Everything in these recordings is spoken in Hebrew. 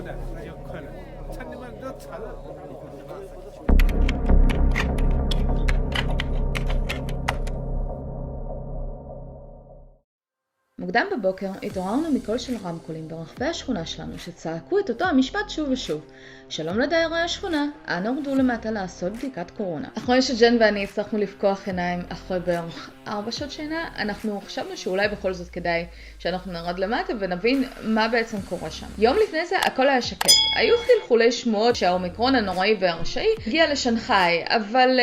的很有可能。趁你们都查了。מוקדם בבוקר התעוררנו מקול של רמקולים ברחבי השכונה שלנו שצעקו את אותו המשפט שוב ושוב. שלום לדיירי השכונה, אנא הורדו למטה לעשות בדיקת קורונה. אחרי שג'ן ואני הצלחנו לפקוח עיניים אחרי בערך 4 שעות שינה, אנחנו חשבנו שאולי בכל זאת כדאי שאנחנו נרד למטה ונבין מה בעצם קורה שם. יום לפני זה הכל היה שקט. היו חלחולי שמועות שהאומיקרון הנוראי והרשעי הגיע לשנגחאי, אבל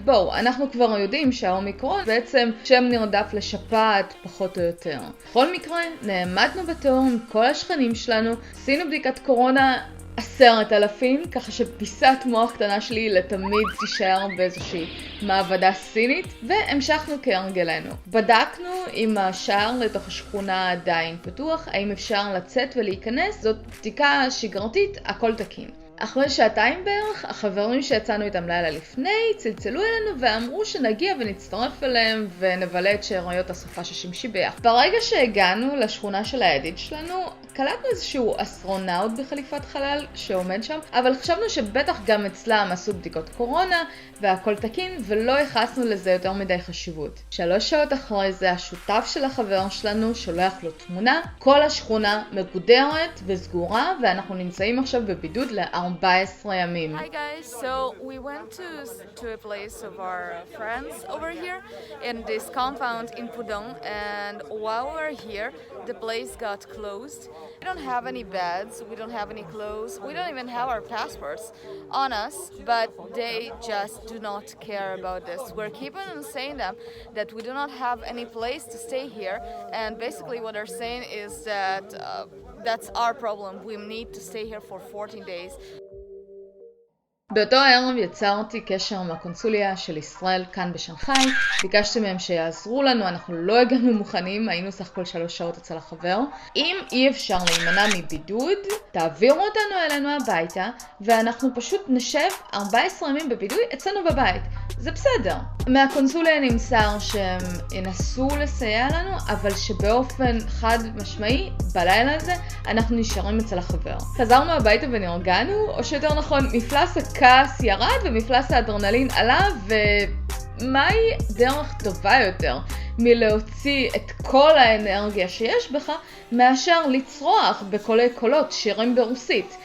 בואו, אנחנו כבר יודעים שהאומיקרון בעצם שם נרדף לשפעת פחות או יותר. בכל מקרה, נעמדנו בתור עם כל השכנים שלנו, עשינו בדיקת קורונה 10,000, ככה שפיסת מוח קטנה שלי לתמיד תישאר באיזושהי מעבדה סינית, והמשכנו כהרגלנו. בדקנו אם השער לתוך השכונה עדיין פתוח, האם אפשר לצאת ולהיכנס, זאת בדיקה שגרתית, הכל תקין. אחרי 2 בערך, החברים שיצאנו איתם לילה לפני צלצלו אלינו ואמרו שנגיע ונצטרף אליהם ונבלה את שאריות הסופה ששמשי ביחד. ברגע שהגענו לשכונה של הידיד שלנו, קלטנו איזשהו אסטרונאוט בחליפת חלל שעומד שם, אבל חשבנו שבטח גם אצלם עשו בדיקות קורונה והכל תקין ולא ייחסנו לזה יותר מדי חשיבות. 3 שעות אחרי זה השותף של החבר שלנו שולח לו תמונה, כל השכונה מגודרת וסגורה ואנחנו נמצאים עכשיו בבידוד ל14 ימים. Hi guys, so we went to a place of our friends over here in this compound in Pudong, and while we're here the place got closed. We don't have any beds, we don't have any clothes, we don't even have our passports on us, but they just do not care about this. We're keeping on saying them that we do not have any place to stay here, and basically what they're saying is that that's our problem. We need to stay here for 14 days. באותו הערב יצרתי קשר עם הקונסוליה של ישראל כאן בשנגחאי, ביקשתי מהם שיעזרו לנו, אנחנו לא הגענו מוכנים, היינו סך הכל 3 שעות אצל החבר. אם אי אפשר להימנע מבידוד, תעבירו אותנו אלינו הביתה, ואנחנו פשוט נשב 14 ימים בבידוד אצלנו בבית. זה בסדר. מהקונסוליה נמסר שהם ינסו לסייע לנו, אבל שבאופן חד משמעי, בלילה הזה, אנחנו נשארים אצל החבר. חזרנו הביתה ונרגענו, או שיותר נכון, מפלס הכעס ירד ומפלס האדרנלין עלה, ומהי דרך טובה יותר מלהוציא את כל האנרגיה שיש בך, מאשר לצרוח בקולי קולות שירים ברוסית.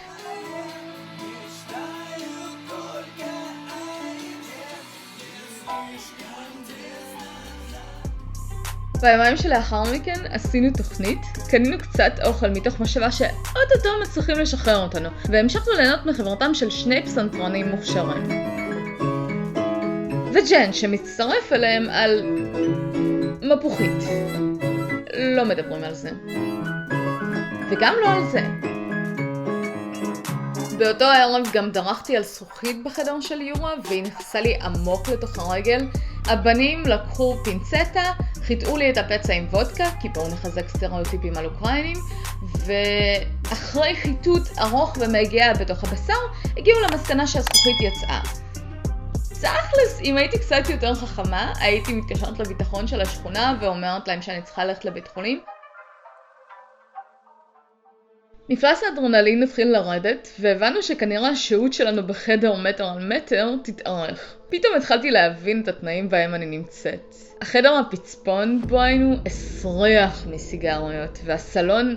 ביומיים שלאחר מכן עשינו תוכנית, קנינו קצת אוכל מתוך מחשבה שאוטוטו מצליחים לשחרר אותנו, והמשכנו ליהנות מחברתם של 2 פסנתרנים מוכשרים. וג'ן שמצטרף אליהם על מפוחית. לא מדברים על זה. וגם לא על זה. באותו הערב גם דרכתי על זכוכית בחדר של יורה, והיא נכנסה לי עמוק לתוך הרגל. הבנים לקחו פינצטה, חיטאו לי את הפצע עם וודקה, כי בואו נחזק סטריאוטיפים על אוקראינים, ואחרי חיטוט ארוך ומגיע בתוך הבשר, הגיעו למסקנה שהזכוכית יצאה. תכלס, אם הייתי קצת יותר חכמה, הייתי מתקשרת לביטחון של השכונה ואומרת להם שאני צריכה ללכת לבית חולים. מפלס האדרנלין התחיל לרדת, והבנו שכנראה השהות שלנו בחדר מטר על מטר תתארך. פתאום התחלתי להבין את התנאים בהם אני נמצאת. החדר הפצפון בו היינו הסריח מסיגריות, והסלון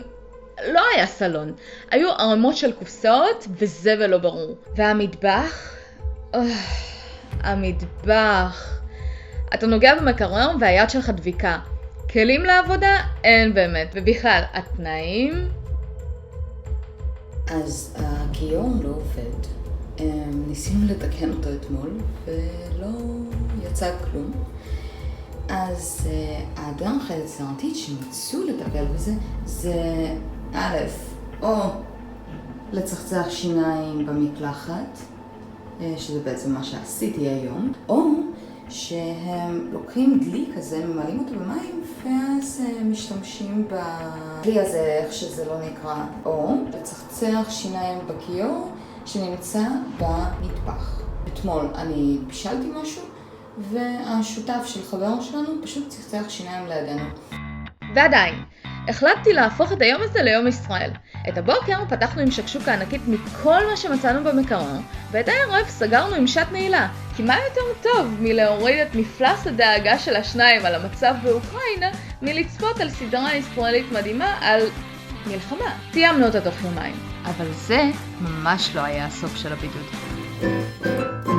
לא היה סלון. היו ערמות של קופסאות וזבל לא ברור. והמטבח? המטבח. אתה נוגע במקרר והיד שלך דביקה. כלים לעבודה? אין באמת. ובכלל, התנאים? אז הכיור לא עובד. ניסינו לתקן אותו אתמול ולא יצא כלום. אז הדרך היצירתית שמצאו לטפל בזה זה א', או לצחצח שיניים במקלחת, שזה בעצם מה שעשיתי היום, או שהם לוקחים דלי כזה, ממלאים אותו במים, ואז משתמשים בדלי הזה, איך שזה לא נקרא, או לצחצח שיניים בכיור שנמצא במטבח. אתמול אני בישלתי משהו, והשותף של חבר שלנו פשוט צחצח שיניים לידינו. ועדיין, החלטתי להפוך את היום הזה ליום ישראל. את הבוקר פתחנו עם שקשוקה ענקית מכל מה שמצאנו במקרר, ואת הערב סגרנו עם שעת נעילה. כי מה יותר טוב מלהוריד את מפלס הדאגה של השניים על המצב באוקראינה, מלצפות על סדרה ישראלית מדהימה על מלחמה. סיימנו אותה תוך יומיים. אבל זה ממש לא היה הסוף של הבידוד.